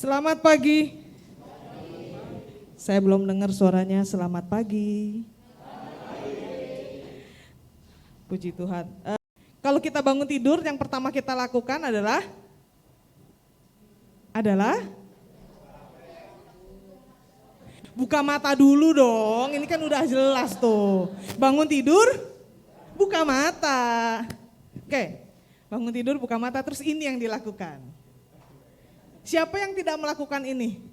Selamat pagi. Saya belum dengar suaranya. Selamat pagi. Puji Tuhan. Kalau kita bangun tidur, yang pertama kita lakukan adalah buka mata dulu dong. Ini kan udah jelas tuh. Bangun tidur, buka mata. Oke, bangun tidur, buka mata. Terus ini yang dilakukan. Siapa yang tidak melakukan ini?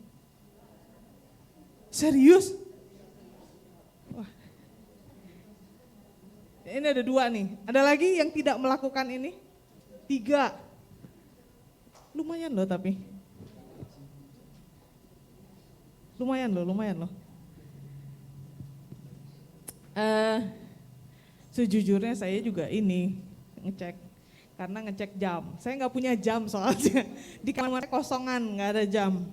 Serius? Wah. Ini ada 2 nih. Ada lagi yang tidak melakukan ini? 3. Lumayan loh tapi. Lumayan loh. Sejujurnya saya juga ini ngecek. Karena ngecek jam. Saya nggak punya jam soalnya. Di kamar kosongan, nggak ada jam.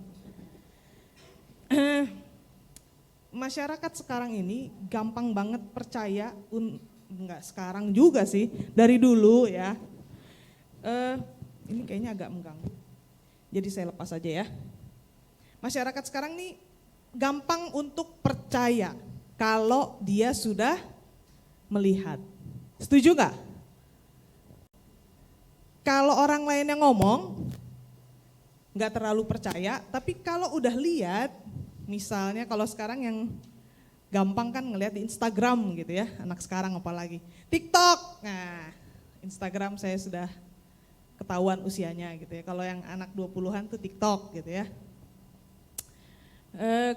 Masyarakat sekarang ini gampang banget percaya, nggak sekarang juga sih, dari dulu ya. Ini kayaknya agak mengganggu. Jadi saya lepas aja ya. Masyarakat sekarang nih gampang untuk percaya kalau dia sudah melihat. Setuju nggak? Kalau orang lain yang ngomong, nggak terlalu percaya, tapi kalau udah lihat, misalnya kalau sekarang yang gampang kan ngelihat di Instagram gitu ya, anak sekarang apalagi. TikTok, nah Instagram saya sudah ketahuan usianya gitu ya, kalau yang anak 20-an tuh TikTok gitu ya.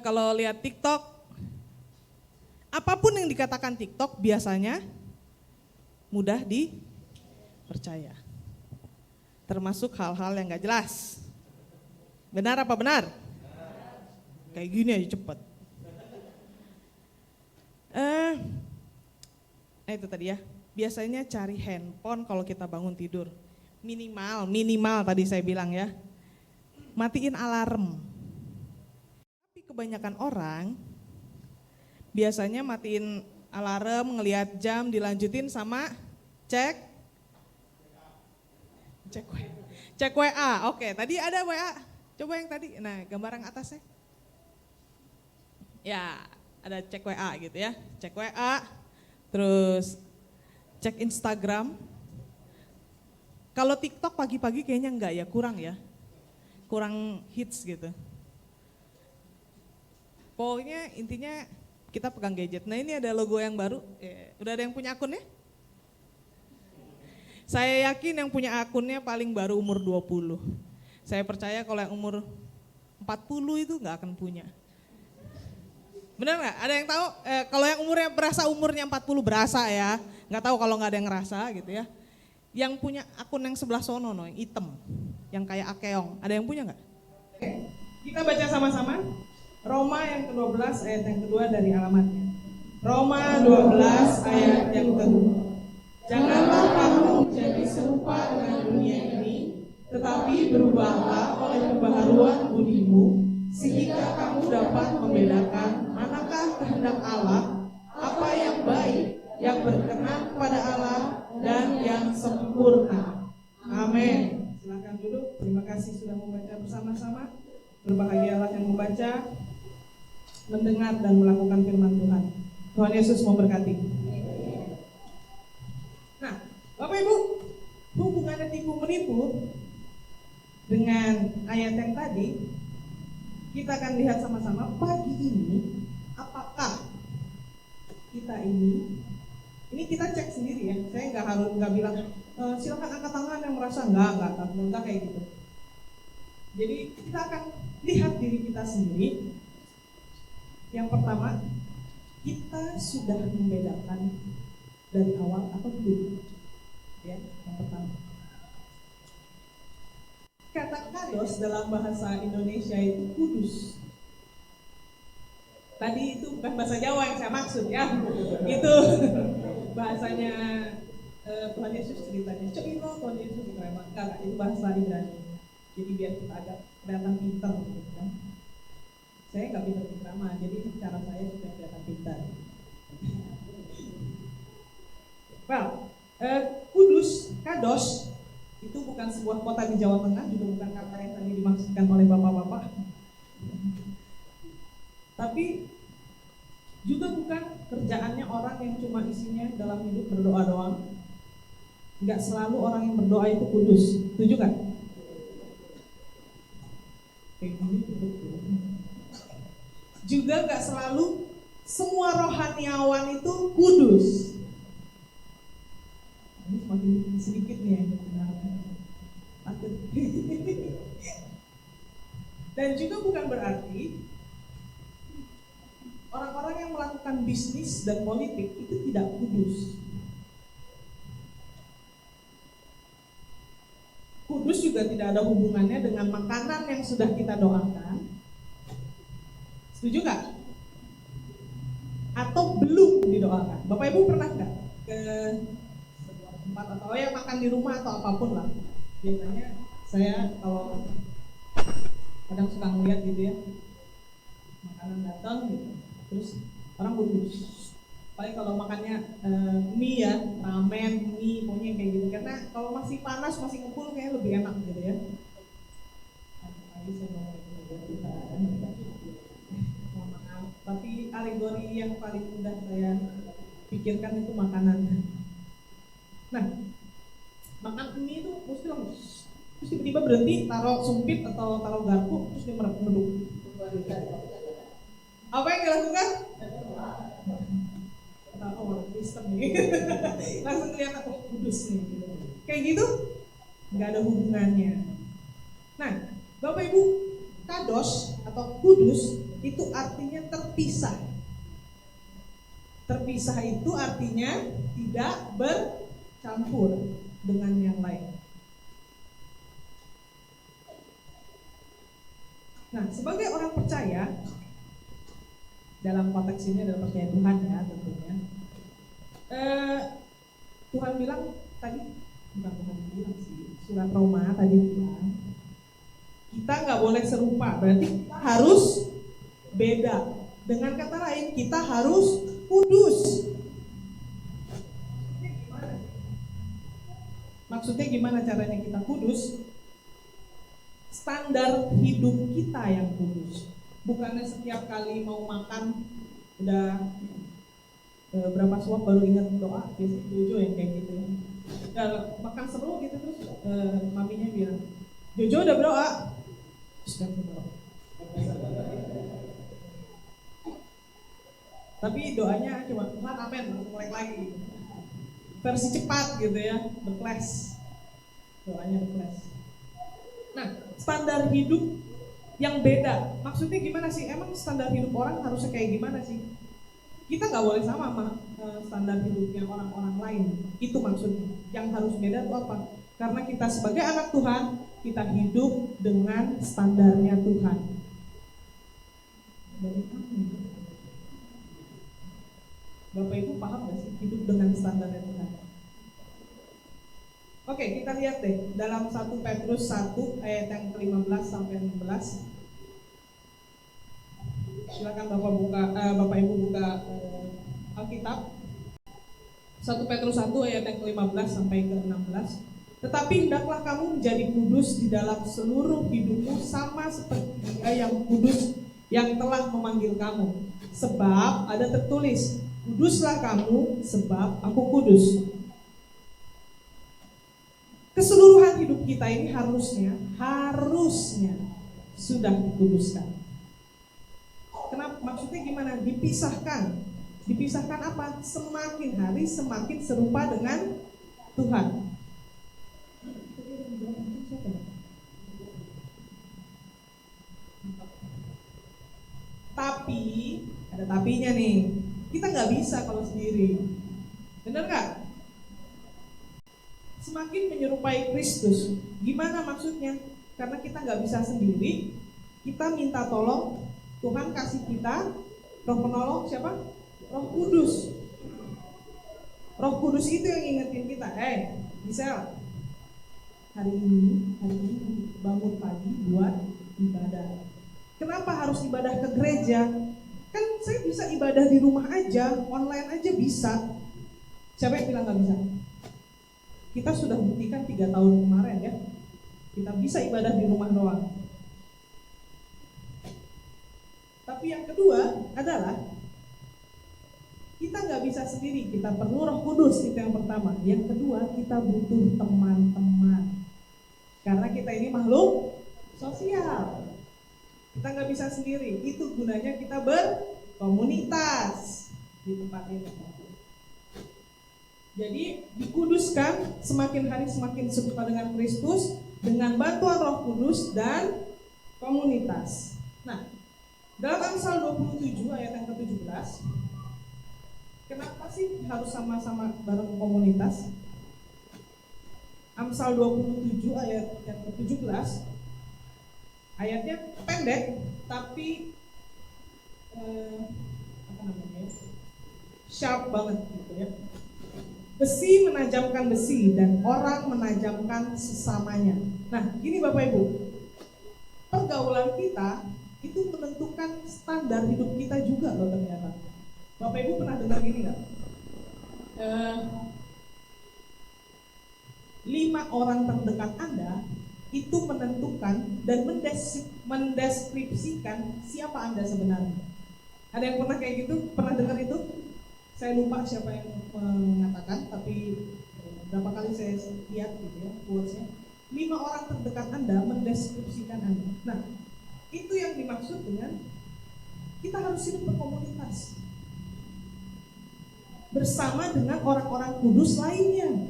Kalau lihat TikTok, apapun yang dikatakan TikTok biasanya mudah dipercaya. Termasuk hal-hal yang gak jelas. Benar apa benar? Kayak gini aja cepet. Itu tadi ya. Biasanya cari handphone kalau kita bangun tidur. Minimal tadi saya bilang ya. Matiin alarm. Tapi kebanyakan orang biasanya matiin alarm, ngelihat jam, dilanjutin sama cek WA. Oke, tadi ada WA. Coba yang tadi. Nah, gambar yang atasnya. Ya, ada cek WA gitu ya. Cek WA, terus cek Instagram. Kalau TikTok pagi-pagi kayaknya enggak ya, kurang ya. Kurang hits gitu. Pokoknya intinya kita pegang gadget. Nah, ini ada logo yang baru. Udah ada yang punya akunnya? Saya yakin yang punya akunnya paling baru umur 20. Saya percaya kalau yang umur 40 itu gak akan punya. Benar gak? Ada yang tahu? Kalau yang umurnya 40 berasa ya. Gak tahu kalau gak ada yang ngerasa gitu ya. Yang punya akun yang sebelah sono, yang hitam. Yang kayak Akeong. Ada yang punya gak? Kita baca sama-sama. Roma yang ke-12 ayat yang kedua dari alamatnya. Roma 12 ayat yang kedua. Janganlah kamu menjadi serupa dengan dunia ini, tetapi berubahlah oleh pembaharuan budimu, sehingga kamu dapat membedakan manakah kehendak Allah, apa yang baik, yang berkenan kepada Allah, dan yang sempurna. Amin. Silakan duduk. Terima kasih sudah membaca bersama-sama. Berbahagialah yang membaca, mendengar dan melakukan firman Tuhan. Tuhan Yesus memberkati. Nah, Bapak Ibu, hubungannya tipu menipu dengan ayat yang tadi, kita akan lihat sama-sama pagi ini, apakah kita ini kita cek sendiri ya. Saya nggak bilang silakan angkat tangan yang merasa enggak kayak gitu. Jadi kita akan lihat diri kita sendiri. Yang pertama, kita sudah membedakan dari awal atau belum? Ya, yang pertama. Kata kados dalam bahasa Indonesia itu kudus. Tadi itu bukan bahasa Jawa yang saya maksud ya. Itu bahasanya Tuhan Yesus ceritanya. Coba Tuhan Yesus enggak, itu bahasa Ibrani. Jadi biar kita agak kelihatan pintar gitu kan. Saya nggak pintar mah, jadi cara saya supaya kelihatan pintar. Well, kudus, kados Itu bukan sebuah kota di Jawa Tengah, juga bukan kata yang tadi dimaksudkan oleh bapak-bapak. Tapi juga bukan kerjaannya orang yang cuma isinya dalam hidup berdoa doang. Enggak selalu orang yang berdoa itu kudus. Setuju kan? Juga enggak selalu semua rohaniawan itu kudus. Ini semakin sedikit nih yang benarkan. Dan juga bukan berarti orang-orang yang melakukan bisnis dan politik itu tidak kudus. Kudus juga tidak ada hubungannya dengan makanan yang sudah kita doakan. Setuju nggak? Atau belum didoakan? Bapak Ibu pernah nggak ke sebuah tempat atau ya makan di rumah atau apapun lah? Biasanya saya kalau kadang suka ngeliat gitu ya, makanan datang gitu, terus orang kudus. Paling kalau makannya mie ya, ramen, mie, pokoknya kayak gitu. Karena kalau masih panas, masih ngumpul kayak lebih enak gitu ya. Tapi alegori yang paling mudah saya pikirkan itu makanan. Nah, makan mie itu mesti langsung, terus tiba-tiba berhenti, taruh sumpit atau taruh garpu, terus dia menunduk. Apa yang dilakukan? Kristen nih. Langsung kelihatan kudus nih. Kayak gitu, nggak ada hubungannya. Nah, Bapak Ibu, kados atau kudus itu artinya terpisah. Terpisah itu artinya tidak bercampur dengan yang lain. Nah, sebagai orang percaya, dalam konteks ini adalah percaya Tuhan ya tentunya. Tuhan bilang tadi, bukan Tuhan bilang sih, surat Roma tadi bilang kita nggak boleh serupa, berarti kita harus beda. Dengan kata lain, kita harus kudus. Maksudnya gimana caranya kita kudus? Standar hidup kita yang kudus. Bukannya setiap kali mau makan udah berapa suap baru ingat doa. Biasanya Jojo yang kayak gitu. Udah makan seru gitu terus maminya bilang, Jojo udah berdoa. Terus kan berdoa. Tapi doanya cuma Tuhan amin, mulai lagi. Versi cepat gitu ya, berkelas. Doanya berkelas. Nah, standar hidup yang beda. Maksudnya gimana sih? Emang standar hidup orang harusnya kayak gimana sih? Kita nggak boleh sama standar hidupnya orang-orang lain. Itu maksudnya. Yang harus beda itu apa? Karena kita sebagai anak Tuhan, kita hidup dengan standarnya Tuhan. Bapak Ibu paham nggak sih hidup dengan standarnya Tuhan? Oke, kita lihat deh dalam 1 Petrus 1 ayat yang ke-15 sampai 16. Silakan Bapak Ibu buka Alkitab. 1 Petrus 1 ayat yang ke-15 sampai ke-16. Tetapi hendaklah kamu menjadi kudus di dalam seluruh hidupmu sama seperti Dia yang kudus yang telah memanggil kamu. Sebab ada tertulis, kuduslah kamu sebab aku kudus. Keseluruhan hidup kita ini harusnya sudah dikuduskan. Kenapa? Maksudnya gimana? Dipisahkan. Dipisahkan apa? Semakin hari semakin serupa dengan Tuhan. Tapi, ada tapinya nih. Kita nggak bisa kalau sendiri. Benar nggak? Semakin menyerupai Kristus. Gimana maksudnya? Karena kita nggak bisa sendiri, kita minta tolong Tuhan kasih kita Roh penolong siapa? Roh Kudus. Roh Kudus itu yang ingetin kita, Misal, hari ini bangun pagi buat ibadah. Kenapa harus ibadah ke gereja? Kan saya bisa ibadah di rumah aja, online aja bisa. Siapa yang bilang nggak bisa? kita sudah buktikan 3 tahun kemarin ya, kita bisa ibadah di rumah doang. Tapi yang kedua adalah kita nggak bisa sendiri, kita perlu Roh Kudus, itu yang pertama. Yang kedua, kita butuh teman-teman. Karena kita ini makhluk sosial. Kita nggak bisa sendiri, itu gunanya kita berkomunitas di tempat ini. Jadi dikuduskan, semakin hari semakin serupa dengan Kristus, dengan bantuan Roh Kudus dan komunitas. Nah, dalam Amsal 27 ayat yang ke-17, kenapa sih harus sama-sama bareng komunitas? Amsal 27 ayat yang ke-17, ayatnya pendek tapi sharp banget gitu ya. Besi menajamkan besi dan orang menajamkan sesamanya. Nah, gini Bapak Ibu, pergaulan kita itu menentukan standar hidup kita juga loh ternyata. Bapak Ibu pernah dengar gini nggak? 5 orang terdekat Anda itu menentukan dan mendeskripsikan siapa Anda sebenarnya. Ada yang pernah kayak gitu? Pernah dengar itu? Saya lupa siapa yang mengatakan, tapi berapa kali saya lihat gitu ya quotes-nya. 5 orang terdekat Anda mendeskripsikan Anda. Nah, itu yang dimaksud dengan kita harus hidup berkomunitas bersama dengan orang-orang kudus lainnya.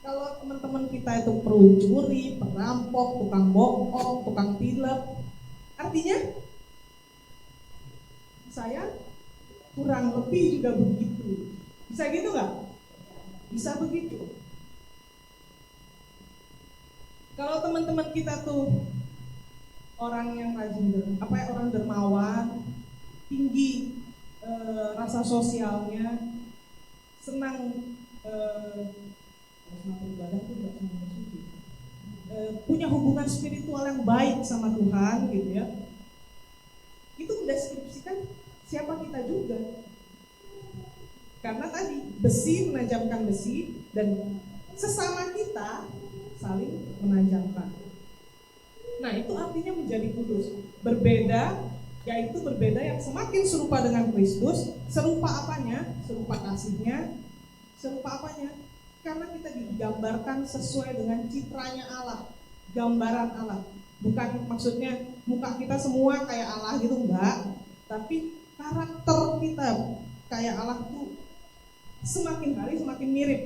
Kalau teman-teman kita itu pencuri, perampok, tukang bohong, tukang tilep, artinya saya kurang lebih juga begitu. Bisa gitu nggak? Bisa begitu. Kalau teman-teman kita tuh orang yang rajin, orang dermawan, tinggi rasa sosialnya, senang punya hubungan spiritual yang baik sama Tuhan gitu ya, itu mendeskripsikan siapa kita juga. Karena tadi besi menajamkan besi dan sesama kita saling menajamkan. Nah, itu artinya menjadi kudus. Berbeda, yaitu berbeda yang semakin serupa dengan Kristus. Serupa apanya? Serupa kasihnya. Serupa apanya? Karena kita digambarkan sesuai dengan citranya Allah, gambaran Allah. Bukan maksudnya muka kita semua kayak Allah gitu, enggak. Tapi karakter kita kayak Allah tuh semakin hari semakin mirip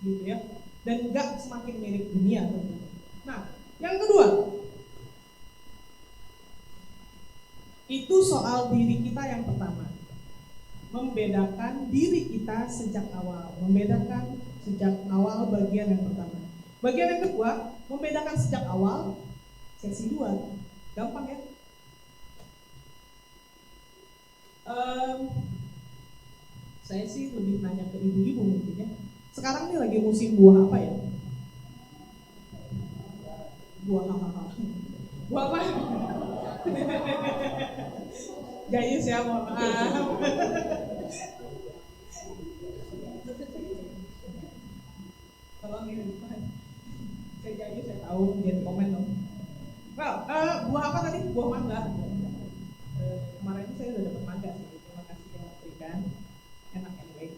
gitu ya. Dan enggak semakin mirip dunia. Nah, yang kedua, itu soal diri kita yang pertama. Membedakan diri kita sejak awal. Membedakan sejak awal bagian yang pertama. Bagian yang kedua, membedakan sejak awal sesi 2. Gampang ya? Saya sih lebih nanya ke ibu-ibu mungkin ya. Sekarang ini lagi musim buah apa ya? Buah hahaha. Buah apa? Gayus ya, mohon maaf. Tolong ini saya gayus, saya tahu, dia komen dong. Well, buah apa tadi? Buah mangga. Kemarin saya udah dapat mangga sih. Terima kasih yang memberikan. Enak anyway.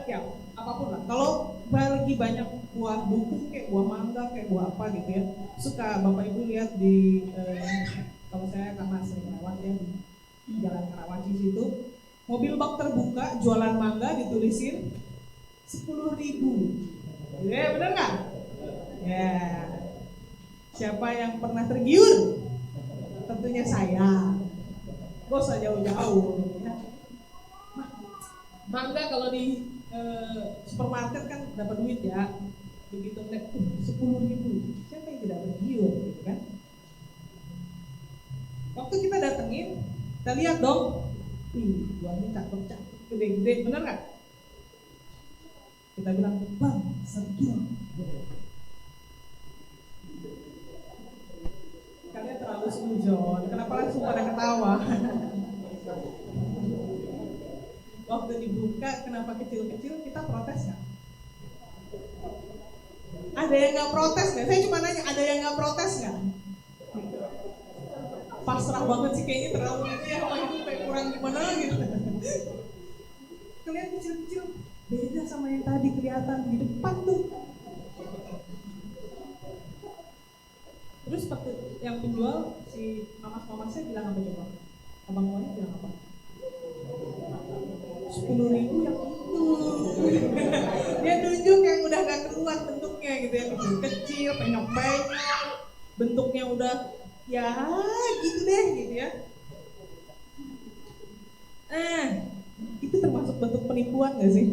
Ya, apapun lah. Kalau lagi banyak buah dukung kayak buah mangga, kayak buah apa gitu ya. Suka Bapak Ibu lihat di kalau saya karena sering lewat ya di Jalan Karawaci situ, mobil bak terbuka jualan mangga ditulisin 10.000. Ya, benar nggak? Ya. Siapa yang pernah tergiur? Tentunya saya. Gak usah jauh-jauh. Mangga kalau di supermarket kan dapat duit ya. Begitu ngeliat 10.000. Siapa yang tidak tergiur gitu kan? Waktu kita datengin, kita lihat dong, buahnya cakep-cakep, gede-gede, bener nggak? Kita bilang, Bang, 1 kilo. Kalian terlalu seujon, kenapa langsung pada ketawa? Waktu dibuka, kenapa kecil-kecil, kita protes nggak? Ada yang nggak protes nggak? Saya cuma nanya, ada yang nggak protes nggak? Pasrah banget sih kayaknya, terlalu itu ya, apa itu kayak kurang gimana gitu. Kalian kecil-kecil beda sama yang tadi kelihatan di depan tuh. Terus yang penjual si mamas-mamasnya bilang apa coba? Abang-abangnya bilang apa? 10.000 yang itu. Dia nunjuk yang udah gak keluar bentuknya gitu ya, kecil, penyok-penyok, bentuknya udah ya gitu deh gitu ya. Itu termasuk bentuk penipuan gak sih?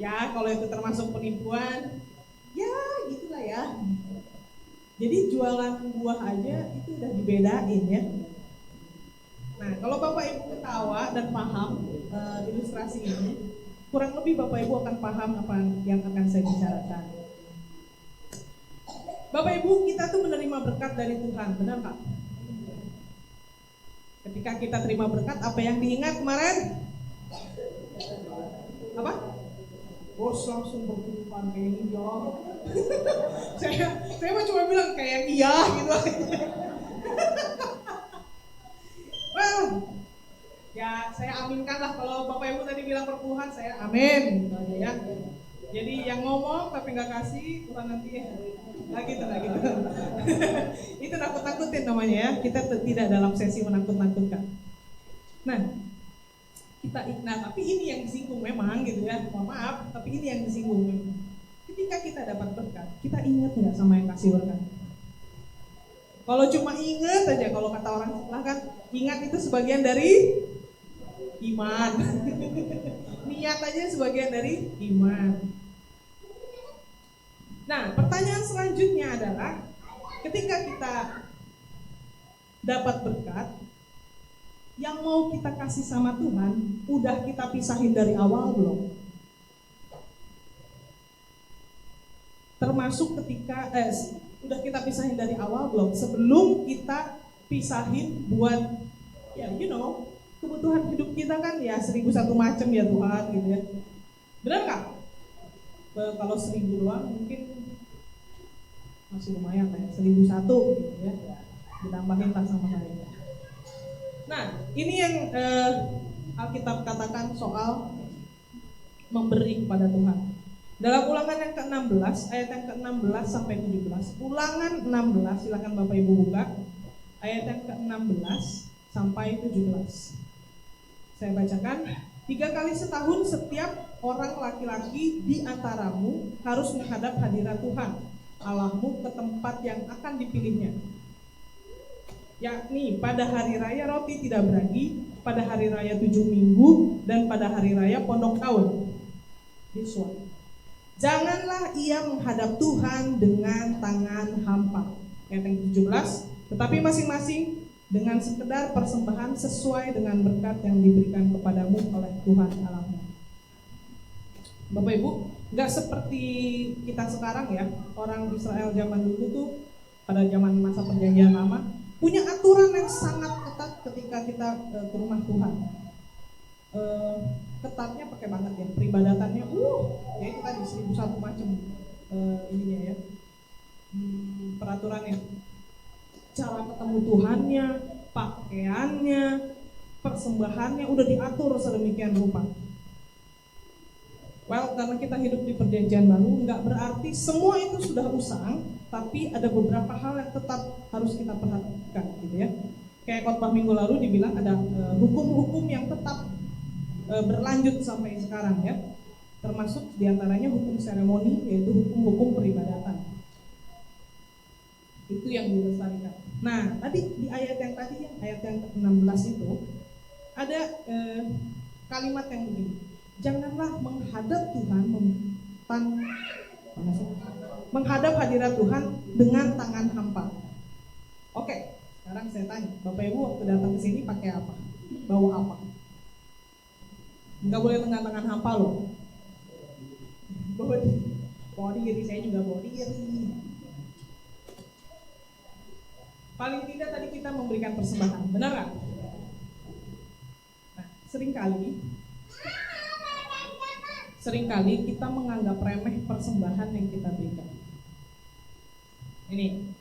Ya kalau itu termasuk penipuan, ya gitulah ya. Jadi jualan buah aja itu udah dibedain ya. Nah kalau Bapak Ibu ketawa dan paham ilustrasi ini, kurang lebih Bapak Ibu akan paham apa yang akan saya bicarakan. Bapak Ibu, kita tuh menerima berkat dari Tuhan, benar Pak? Ketika kita terima berkat, apa yang diingat kemarin? Apa? Bos langsung bertumpan kayak iya. saya mah cuma bilang kayak iya gitu. Well, ya saya aminkan lah kalau Bapak Ibu tadi bilang perpuluhan, saya amin gitu aja ya. Jadi yang ngomong tapi nggak kasih Tuhan nanti ya. Lagi gitu. Itu nakut-nakutin namanya ya. Kita tidak dalam sesi menakut-nakutkan. Nah, tapi ini yang disinggung memang gitu ya. Mohon maaf, tapi ini yang disinggung memang. Ketika kita dapat berkat, kita ingat nggak sama yang kasih berkat? Kalau cuma ingat aja, kalau kata orang sebelah kan, ingat itu sebagian dari iman. Niat aja sebagian dari iman. Nah, pertanyaan selanjutnya adalah, ketika kita dapat berkat, yang mau kita kasih sama Tuhan, udah kita pisahin dari awal belum? Termasuk ketika, udah kita pisahin dari awal belum? Sebelum kita pisahin buat, ya kebutuhan hidup kita kan ya 1001 macam ya Tuhan gitu ya. Benar nggak? Kalau 1000 doang mungkin masih lumayan lah ya, 1001 gitu ya. Ditambahin lah sama saya. Nah, ini yang Alkitab katakan soal memberi kepada Tuhan. Dalam Ulangan yang ke-16, ayat yang ke-16 sampai 17. Ulangan 16, silakan Bapak Ibu buka. Ayat yang ke-16 sampai 17. Saya bacakan. 3 kali setahun setiap orang laki-laki di antaramu harus menghadap hadirat Tuhan Allahmu ke tempat yang akan dipilihnya, yakni pada hari raya roti tidak beragi, pada hari raya 7 minggu, dan pada hari raya pondok tahun. Janganlah ia menghadap Tuhan dengan tangan hampa. Ayat yang 17. Tetapi masing-masing dengan sekedar persembahan sesuai dengan berkat yang diberikan kepadamu oleh Tuhan Allahmu. Bapak Ibu, nggak seperti kita sekarang ya. Orang Israel zaman dulu tuh, pada zaman masa perjanjian lama, punya aturan yang sangat ketat ketika kita ke rumah Tuhan. Ketatnya pakai banget ya, peribadatannya ya itu tadi 1001 macam ininya ya, peraturannya, cara ketemu Tuhannya, pakaiannya, persembahannya udah diatur sedemikian rupa. Well, karena kita hidup di perjanjian baru, nggak berarti semua itu sudah usang, tapi ada beberapa hal yang tetap harus kita perhatikan gitu ya. Kayak khotbah minggu lalu dibilang ada hukum-hukum yang tetap berlanjut sampai sekarang ya. Termasuk diantaranya hukum seremoni, yaitu hukum-hukum peribadatan. Itu yang dilestarikan. Nah, tadi di ayat yang tadi, ayat yang ke-16 itu ada kalimat yang begini. Janganlah menghadap Tuhan menghadap hadirat Tuhan dengan tangan hampa. Oke, sekarang saya tanya, Bapak Ibu waktu datang ke sini pakai apa? Bawa apa? Enggak boleh dengan tangan hampa loh. Bawa diri, saya juga bawa diri. Paling tidak tadi kita memberikan persembahan, benar nggak? Nah, seringkali Seringkali kita menganggap remeh persembahan yang kita berikan. Ini,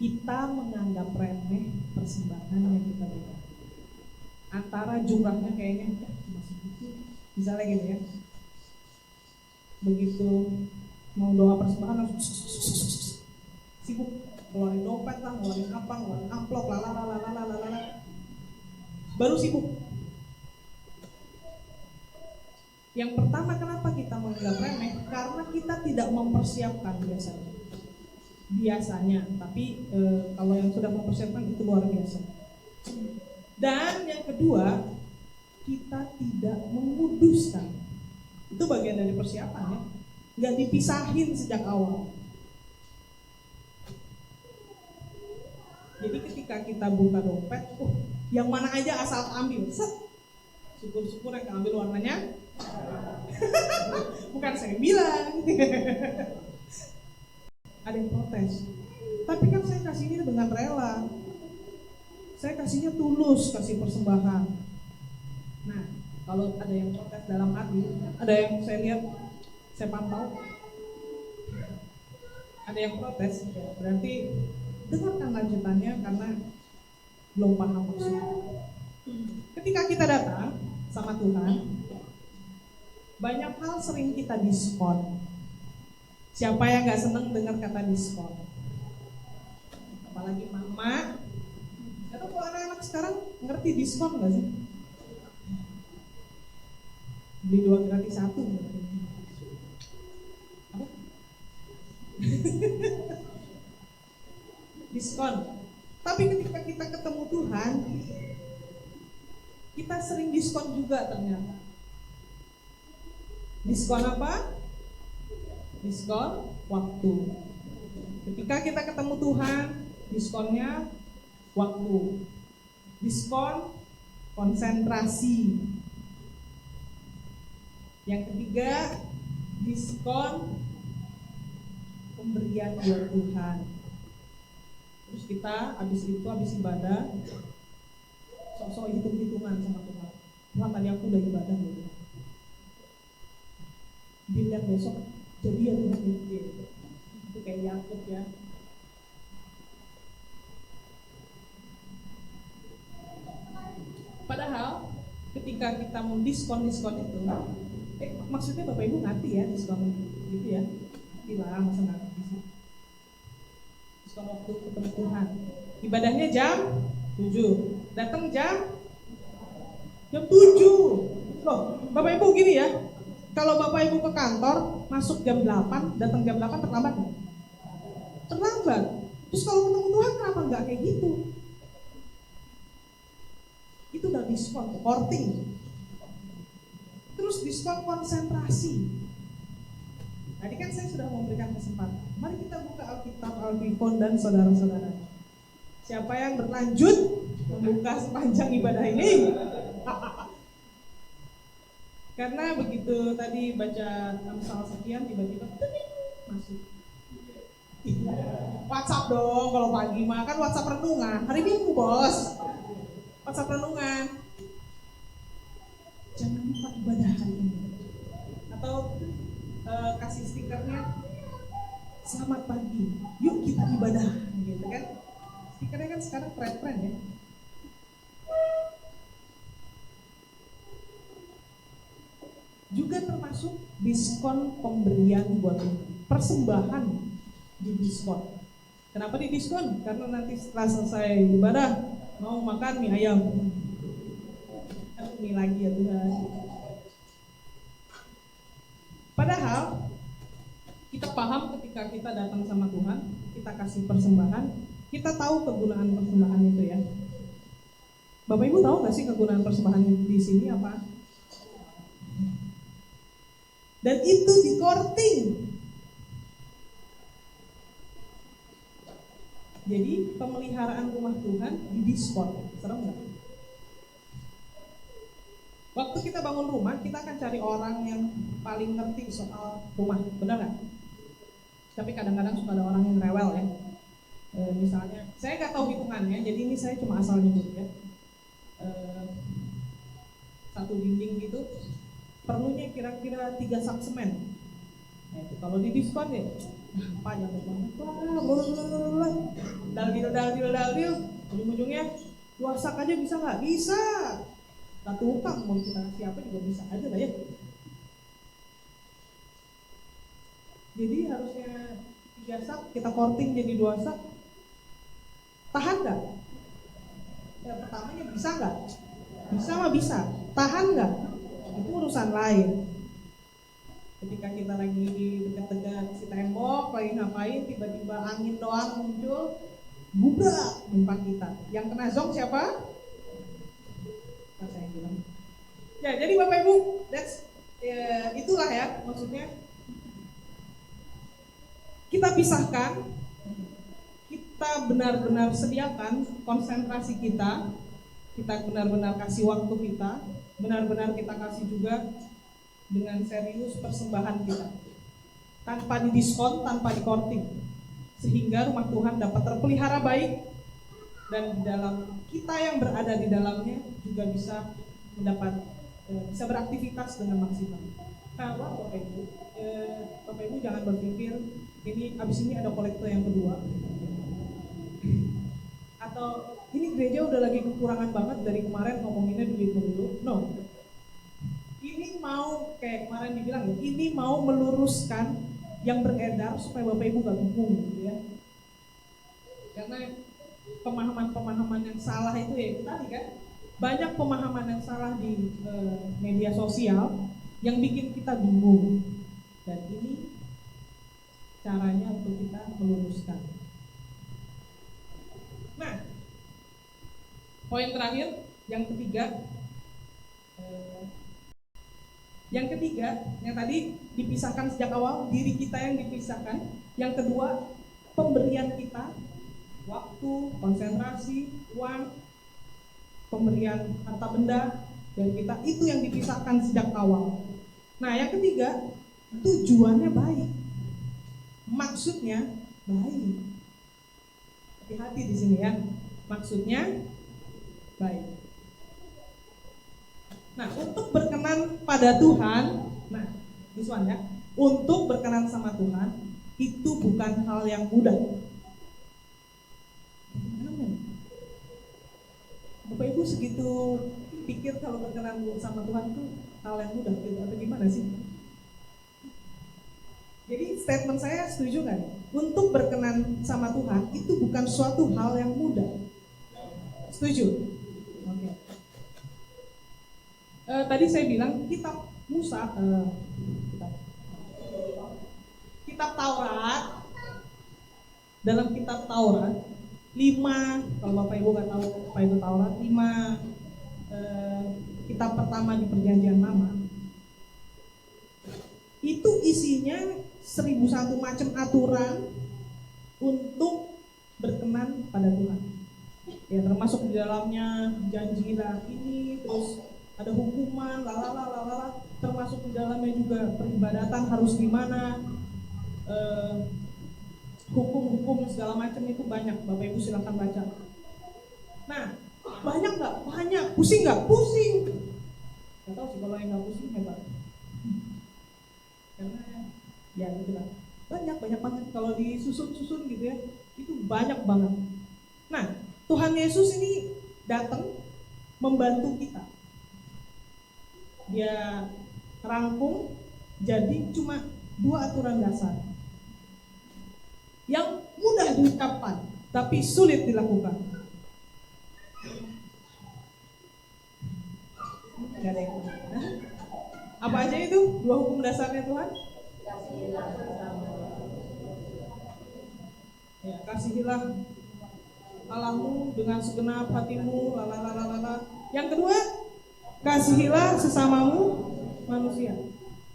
kita menganggap remeh persembahan yang kita berikan. Antara jumlahnya kayaknya masih sedikit, misalnya gitu ya. Begitu mau doa persembahan langsung sibuk ngeluarin dompet lah, ngeluarin apa, ngeluarin amplop, lalalalalala, baru sibuk. Yang pertama, kenapa kita menganggap remeh? Karena kita tidak mempersiapkan biasanya. Tapi kalau yang sudah mempersiapkan itu luar biasa. Dan yang kedua, kita tidak menguduskan. Itu bagian dari persiapan ya. Nggak dipisahin sejak awal. Jadi ketika kita buka dompet, yang mana aja asal ambil, set. Syukur-syukur yang keambil warnanya bukan saya bilang. Ada yang protes. Tapi kan saya kasihnya dengan rela. Saya kasihnya tulus, kasih persembahan. Nah, kalau ada yang protes dalam hati, ada yang saya lihat, saya pantau, ada yang protes, ya, berarti dengarkan lanjutannya karena belum paham maksudnya. Ketika kita datang sama Tuhan, banyak hal sering kita diskon. Siapa yang gak seneng dengar kata diskon? Apalagi mama. Atau kalau anak-anak sekarang ngerti diskon gak sih? Beli 2 gratis 1. Apa? Diskon. Tapi ketika kita ketemu Tuhan, kita sering diskon juga ternyata. Diskon apa? Diskon waktu. Ketika kita ketemu Tuhan, diskonnya waktu. Diskon konsentrasi. Yang ketiga, diskon pemberian buat Tuhan. Terus kita habis ibadah, sok-sok hitung-hitungan sama Tuhan. Tuhan, tadi aku udah ibadah loh. Dilihat besok jadi ya Tuhan gitu. Itu kayak Yakub ya. Padahal ketika kita mau diskon itu, maksudnya Bapak Ibu ngerti ya diskon gitu ya? Tidak, masa nggak ngerti sih? Diskon waktu ketemu Tuhan. Ibadahnya jam 7, datang jam 7. Loh, Bapak Ibu gini ya. Kalau Bapak Ibu ke kantor, masuk jam 8, datang jam 8 terlambat nggak? Terlambat. Terus kalau ketemu Tuhan kenapa nggak kayak gitu? Itu udah diskon, korting. Terus diskon konsentrasi. Tadi kan saya sudah memberikan kesempatan. Mari kita buka Alkitab, Alfifon dan saudara-saudara. Siapa yang berlanjut membuka sepanjang ibadah ini? Karena begitu tadi baca Amsal sekian, tiba-tiba masuk. WhatsApp dong kalau pagi mah, kan WhatsApp renungan. Hari Minggu bos, WhatsApp renungan. Jangan lupa ibadah hari ini. Atau kasih stikernya selamat pagi, yuk kita ibadah, gitu kan? Stikernya kan sekarang tren-tren ya. Juga termasuk diskon pemberian buat persembahan di diskon. Kenapa di diskon? Karena nanti setelah selesai ibadah mau makan mie ayam. Mie lagi ya Tuhan. Padahal kita paham ketika kita datang sama Tuhan, kita kasih persembahan, kita tahu kegunaan persembahan itu ya. Bapak Ibu tahu nggak sih kegunaan persembahan di sini apa? Dan itu dikorting. Jadi pemeliharaan rumah Tuhan didiskon. Serem nggak? Waktu kita bangun rumah, kita akan cari orang yang paling ngerti soal rumah, benar nggak? Tapi kadang-kadang suka ada orang yang rewel ya. Misalnya, saya nggak tahu hitungannya, jadi ini saya cuma asal nyebut ya. Satu dinding gitu, perlunya kira-kira 3 sak semen. Nah, itu kalau di diskon ya, panjang banget lah, dal-dil, ujung-ujungnya 2 sak aja bisa nggak? Bisa. Nah, tukang mau kita kasih apa juga bisa aja lah ya. Jadi harusnya 3 sak, kita korting jadi 2 sak. Tahan nggak? Ya, pertamanya bisa nggak? Bisa mah bisa. Tahan nggak? Itu urusan lain. Ketika kita lagi di dekat-dekat si tembok, lagi ngapain, tiba-tiba angin doang muncul, buka muka kita. Yang kena zong siapa? Saya bilang. Ya, jadi Bapak Ibu, itulah ya maksudnya. Kita pisahkan, kita benar-benar sediakan konsentrasi kita benar-benar kasih waktu kita, benar-benar kita kasih juga dengan serius persembahan kita, tanpa didiskon, tanpa dikorting, sehingga rumah Tuhan dapat terpelihara baik, dan di dalam kita yang berada di dalamnya juga bisa bisa beraktivitas dengan maksimal. Nah, Bapak Ibu jangan berpikir abis ini ada kolektor yang kedua, atau ini gereja udah lagi kekurangan banget dari kemarin ngomonginnya duit dulu. No. Ini mau kayak kemarin dibilang, ini mau meluruskan yang beredar supaya Bapak Ibu gak bingung gitu ya. Karena pemahaman-pemahaman yang salah itu ya itu tadi kan, banyak pemahaman yang salah di media sosial yang bikin kita bingung. Dan ini caranya untuk kita meluruskan. Nah, poin terakhir, yang ketiga, yang tadi dipisahkan sejak awal, diri kita yang dipisahkan. Yang kedua, pemberian kita, waktu, konsentrasi, uang, pemberian harta benda dari kita, itu yang dipisahkan sejak awal. Nah, yang ketiga, tujuannya baik, maksudnya baik. Hati-hati di sini ya, maksudnya baik. Nah, untuk berkenan pada Tuhan, nah, this one ya, untuk berkenan sama Tuhan itu bukan hal yang mudah. Bapak Ibu segitu pikir kalau berkenan sama Tuhan itu hal yang mudah gitu, atau gimana sih? Jadi statement saya setuju nggak? Untuk berkenan sama Tuhan itu bukan suatu hal yang mudah. Setuju? Oke. Tadi saya bilang kitab Musa, kitab Taurat, dalam kitab Taurat 5, kalau Bapak Ibu nggak tahu apa itu Taurat, 5 kitab pertama di Perjanjian Lama, itu isinya 1001 macam aturan untuk berkenan pada Tuhan. Ya, termasuk di dalamnya janjilah ini, terus ada hukuman, lalala, termasuk di dalamnya juga peribadatan harus gimana, hukum-hukum segala macam itu banyak. Bapak Ibu silakan baca. Nah, banyak nggak? Banyak. Pusing nggak? Pusing. Nggak tahu sih kalau yang nggak pusing hebat. Karena ya gitu lah. Banyak banget kalau disusun gitu ya. Itu banyak banget. Nah, Tuhan Yesus ini datang membantu kita. Dia rangkum jadi cuma 2 aturan dasar yang mudah diucapkan tapi sulit dilakukan. Gak ada yang apa aja itu 2 hukum dasarnya Tuhan? Ya, kasihilah Allahmu dengan segenap hatimu, lalalala. Yang kedua, kasihilah sesamamu manusia.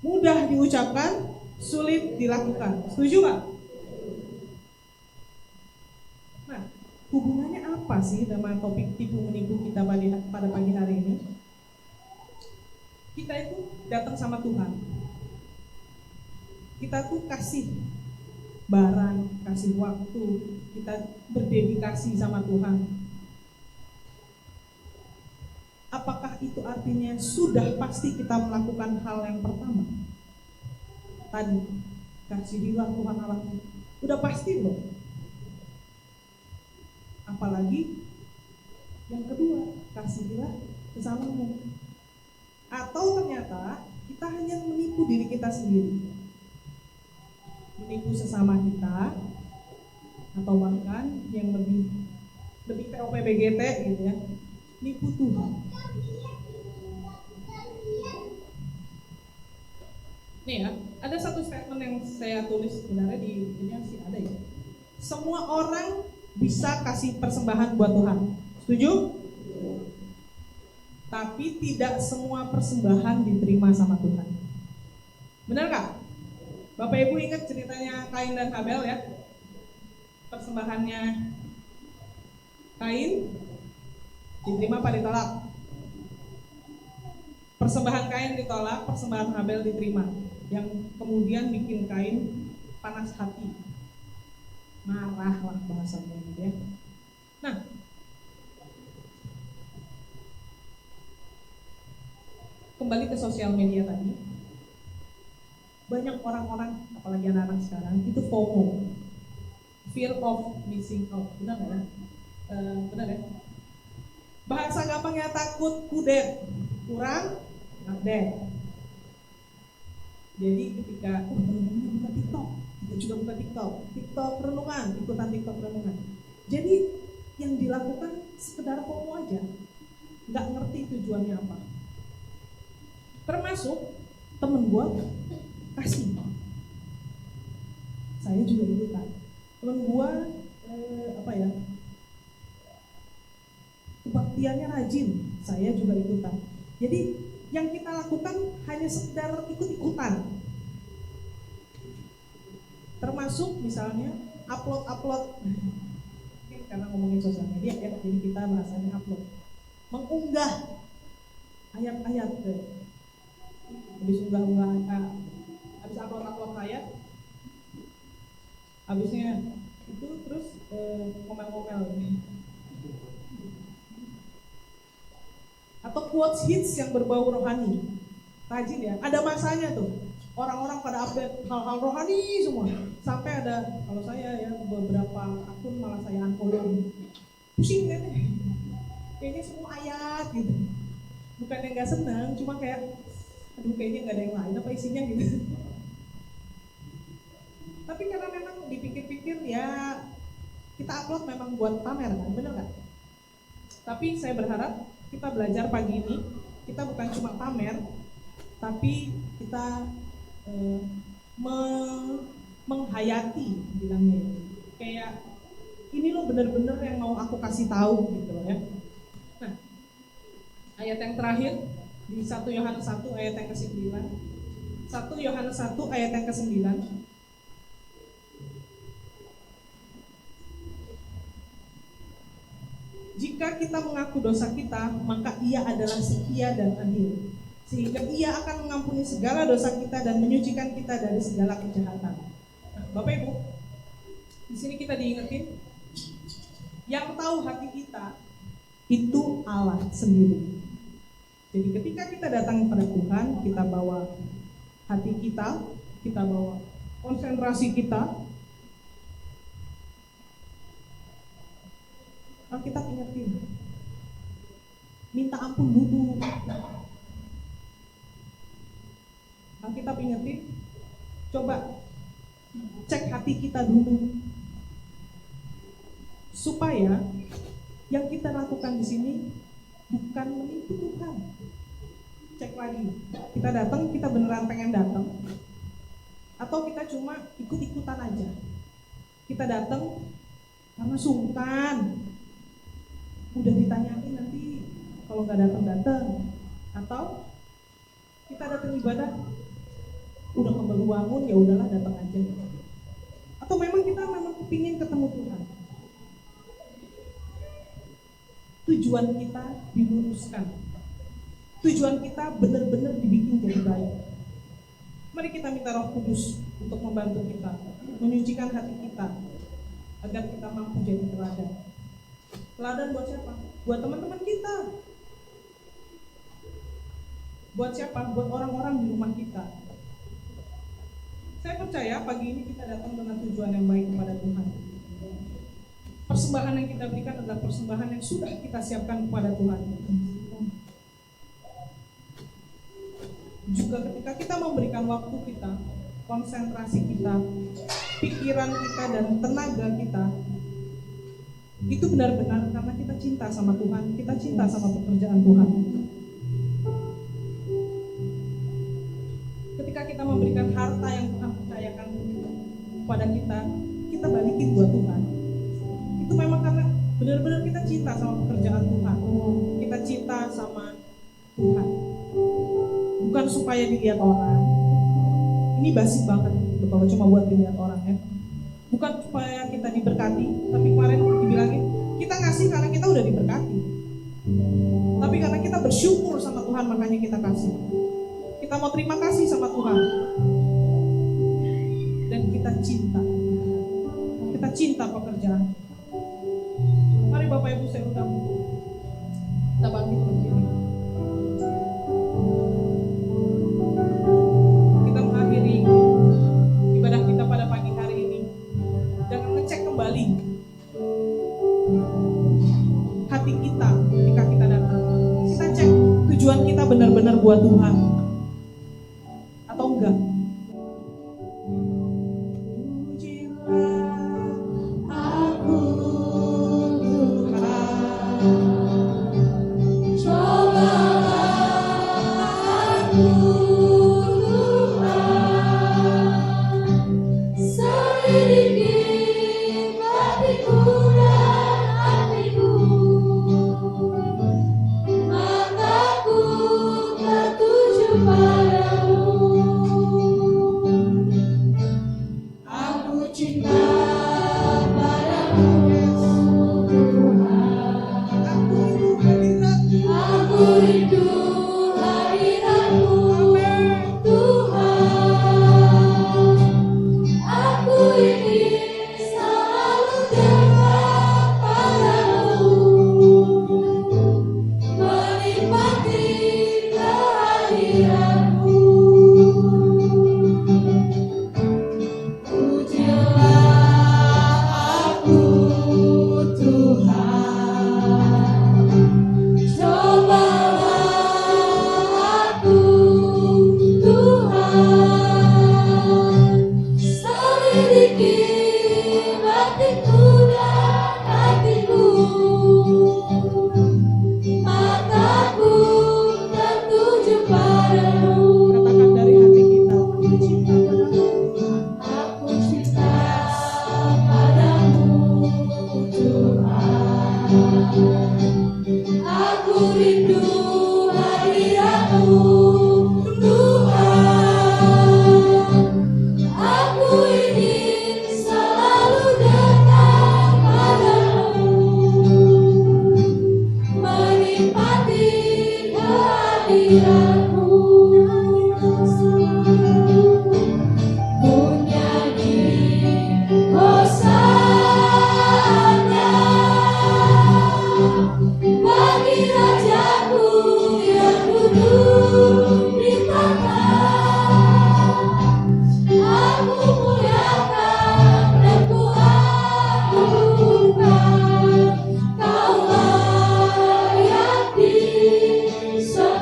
Mudah diucapkan, sulit dilakukan. Setuju nggak? Nah, hubungannya apa sih dengan topik tipu menipu kita pada pagi hari ini? Kita itu datang sama Tuhan. Kita tuh kasih barang, kasih waktu, kita berdedikasi sama Tuhan. Apakah itu artinya sudah pasti kita melakukan hal yang pertama. Tadi, kasihilah Tuhan Allahmu. Udah pasti loh. Apalagi yang kedua, kasihilah sesamamu. Atau ternyata kita hanya menipu diri kita sendiri, menipu sesama kita, atau bahkan yang lebih POPBGT gitu ya, nipu Tuhan. Nih ya, ada satu statement yang saya tulis sebenarnya di ini sih ada ya. Semua orang bisa kasih persembahan buat Tuhan. Setuju? Tapi tidak semua persembahan diterima sama Tuhan. Benar gak? Bapak Ibu ingat ceritanya Kain dan Habel ya? Persembahannya Kain diterima apa ditolak? Persembahan Kain ditolak, persembahan Habel diterima. Yang kemudian bikin Kain panas hati, marah lah bahasanya gitu ya. Nah, kembali ke sosial media tadi, banyak orang-orang, apalagi anak-anak sekarang, itu FOMO, fear of missing out, benar nggak ya? Benar ya? Bahasa gampangnya takut kudet, kurang update. Jadi ketika teman-teman buka TikTok, kita juga buka TikTok renungan, ikutan TikTok renungan. Jadi yang dilakukan sekedar FOMO aja, nggak ngerti tujuannya apa. Termasuk temen gue kasih, saya juga ikutan. Temen gue kebaktiannya rajin, saya juga ikutan. Jadi yang kita lakukan hanya sekedar ikut-ikutan. Termasuk misalnya upload, karena ngomongin sosial media ya, jadi kita bahasanya upload, mengunggah ayat-ayat habis habis upload ayat, habisnya itu terus ngomel-ngomel atau quotes hits yang berbau rohani, rajin ya. Ada masanya tuh orang-orang pada update hal-hal rohani semua, sampai ada, kalau saya ya beberapa akun malah saya unfollow, pusing kan, kayaknya semua ayat gitu, bukannya nggak senang, cuma kayak aduh kayaknya nggak ada yang lain apa isinya gitu. Tapi karena memang dipikir-pikir ya kita upload memang buat pamer kan, bener nggak? Tapi saya berharap kita belajar pagi ini, kita bukan cuma pamer, tapi kita menghayati bilangnya, kayak ini loh bener-bener yang mau aku kasih tahu gitu loh ya. Nah, ayat yang terakhir di 1 Yohanes 1 ayat yang ke-9. 1 Yohanes 1 ayat yang ke-9. Jika kita mengaku dosa kita, maka Ia adalah setia dan adil, sehingga Ia akan mengampuni segala dosa kita dan menyucikan kita dari segala kejahatan. Nah, Bapak Ibu, di sini kita diingetin, yang tahu hati kita itu Allah sendiri. Jadi ketika kita datang kepada Tuhan, kita bawa hati kita bawa konsentrasi kita. Kita ingetin, minta ampun dulu. Kita ingetin, coba cek hati kita dulu, supaya yang kita lakukan di sini bukan menipu Tuhan. Cek lagi, kita datang, kita beneran pengen datang, atau kita cuma ikut-ikutan aja. Kita datang karena sungkan, udah ditanyain nanti kalau nggak datang, atau kita datang ibadah udah keburu bangun, ya udahlah datang aja. Atau memang kita kepingin ketemu Tuhan, tujuan kita diluruskan, tujuan kita benar-benar dibikin jadi baik. Mari kita minta Roh Kudus untuk membantu kita, menyucikan hati kita, agar kita mampu jadi teladan. Teladan buat siapa? Buat teman-teman kita. Buat siapa? Buat orang-orang di rumah kita. Saya percaya pagi ini kita datang dengan tujuan yang baik kepada Tuhan. Persembahan yang kita berikan adalah persembahan yang sudah kita siapkan kepada Tuhan. Juga ketika kita memberikan waktu kita, konsentrasi kita, pikiran kita, dan tenaga kita, itu benar-benar karena kita cinta sama Tuhan, kita cinta sama pekerjaan Tuhan. Ketika kita memberikan harta yang Tuhan percayakan kepada kita, kita balikin buat Tuhan. Itu memang karena benar-benar kita cinta sama pekerjaan Tuhan. Kita cinta sama Tuhan. Bukan supaya dilihat orang. Ini basi banget gitu, kalau cuma buat dilihat orang ya. Bukan supaya kita diberkati, tapi kemarin dibilangin kita ngasih karena kita udah diberkati. Tapi karena kita bersyukur sama Tuhan, makanya kita kasih. Kita mau terima kasih sama Tuhan. Dan kita cinta. Kita cinta pekerjaan. Mari Bapak Ibu saya undang. Kita bangkit berdiri. Kita mengakhiri ibadah kita pada pagi hari ini dengan ngecek kembali hati kita ketika kita datang. Kita cek tujuan kita benar-benar buat Tuhan atau enggak.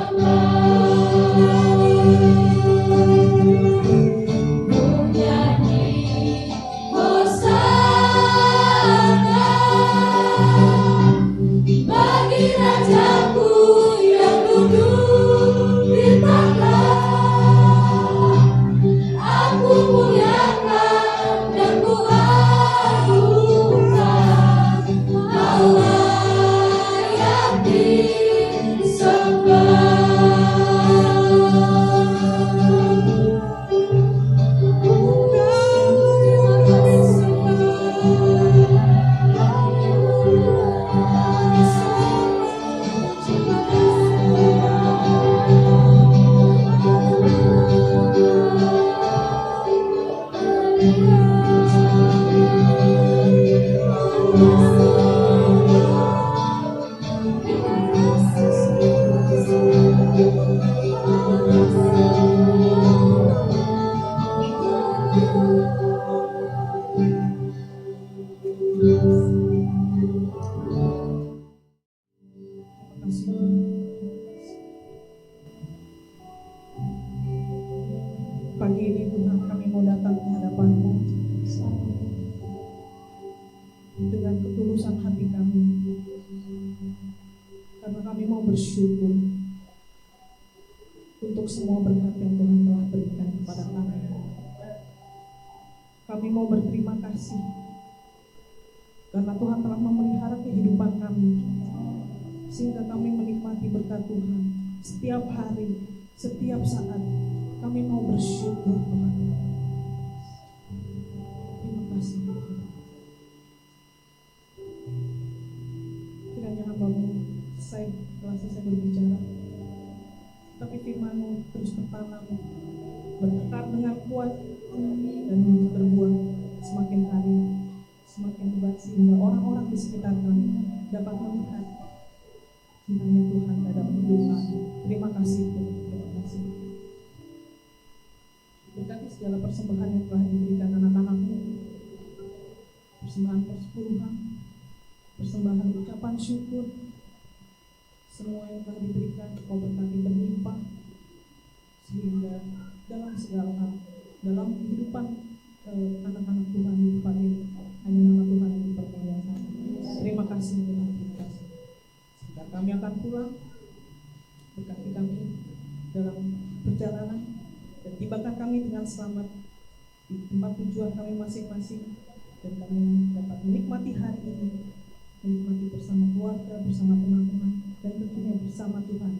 Semua bersyukur untuk semua berkat yang Tuhan telah berikan kepada kami. Kami mau berterima kasih karena Tuhan telah memelihara kehidupan kami, sehingga kami menikmati berkat Tuhan setiap hari, setiap saat. Kami mau bersyukur Tuhan. Terima kasih Tuhan. Kiranya hamba-Mu setelah selesai berbicara, tapi firman-Mu terus bertanam, berakar dengan kuat, dan berbuah semakin hari, semakin hebat, sehingga orang-orang di sekitar kami dapat melihat kiranya Tuhan dalam hidup kami. Terima kasih Tuhan, terima kasih. Berkati segala persembahan yang telah diberikan anak-anak-Mu, persembahan persepuluhan, persembahan ucapan syukur, semua yang telah diberikan Kau berkati berlimpah, sehingga dalam segala hal, dalam kehidupan anak-anak Tuhan di tempat ini, hanya nama Tuhan yang dipermuliakan. Terima kasih Tuhan, terima kasih. Sehingga kami akan pulang, berkati kami dalam perjalanan, dan tibakan kami dengan selamat di tempat tujuan kami masing-masing, dan kami dapat menikmati hari ini, menikmati bersama keluarga, bersama teman-teman, dan tentunya bersama Tuhan,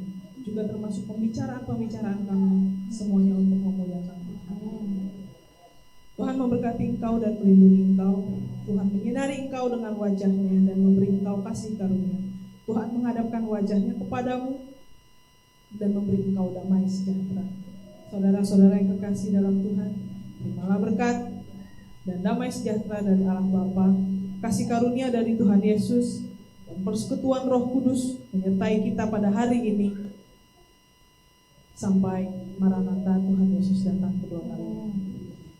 juga termasuk pembicaraan-pembicaraan kami, semuanya untuk memuliakan Tuhan. Tuhan memberkati engkau dan melindungi engkau. Tuhan menyinari engkau dengan wajah-Nya dan memberi engkau kasih karunia. Tuhan menghadapkan wajah-Nya kepadamu dan memberi engkau damai sejahtera. Saudara-saudara yang kekasih dalam Tuhan, terimalah berkat dan damai sejahtera dari Allah Bapa, kasih karunia dari Tuhan Yesus, dan persekutuan Roh Kudus menyertai kita pada hari ini sampai Maranatha Tuhan Yesus datang kedua kalinya.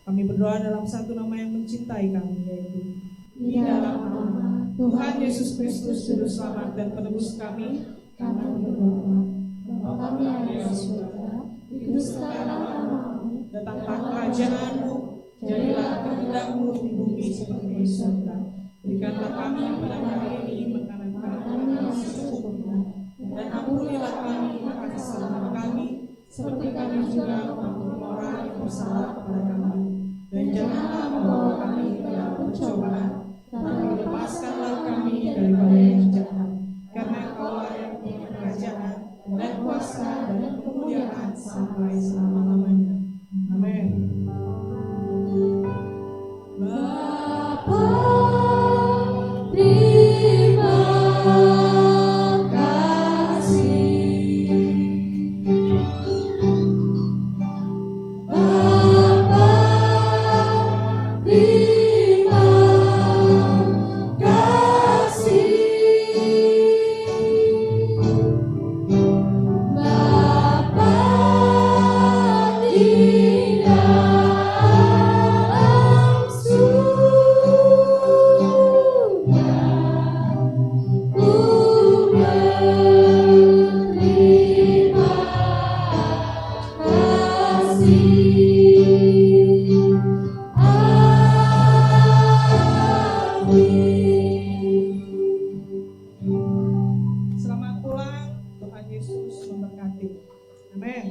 Kami berdoa dalam satu nama yang mencintai kami, yaitu di dalam nama Tuhan Yesus Kristus, Juru Selamat dan Penebus kami. Kami berdoa bahwa kami ada di surga, dikuduskanlah namamu, Datanglah kerajaan-Mu, jadilah kehendak-Mu di bumi seperti di surga. Berikanlah kami pada hari ini makanan kami yang secukupnya, dan ampunilah kami akan kesalahan kami, seperti kami juga mengampuni orang yang bersalah kepada kami. Dan janganlah membawa kami ke dalam pencobaan, tapi lepaskanlah kami daripada yang jahat. Karena Engkaulah yang punya kerajaan dan kuasa dan kemuliaan sampai selama-lamanya. Amin. Bapa, terima kasih. Bapa, terima kasih. Bapa di dalam surga, ku berterima kasih. Amin. Selamat pulang, Tuhan Yesus memberkati. Amin.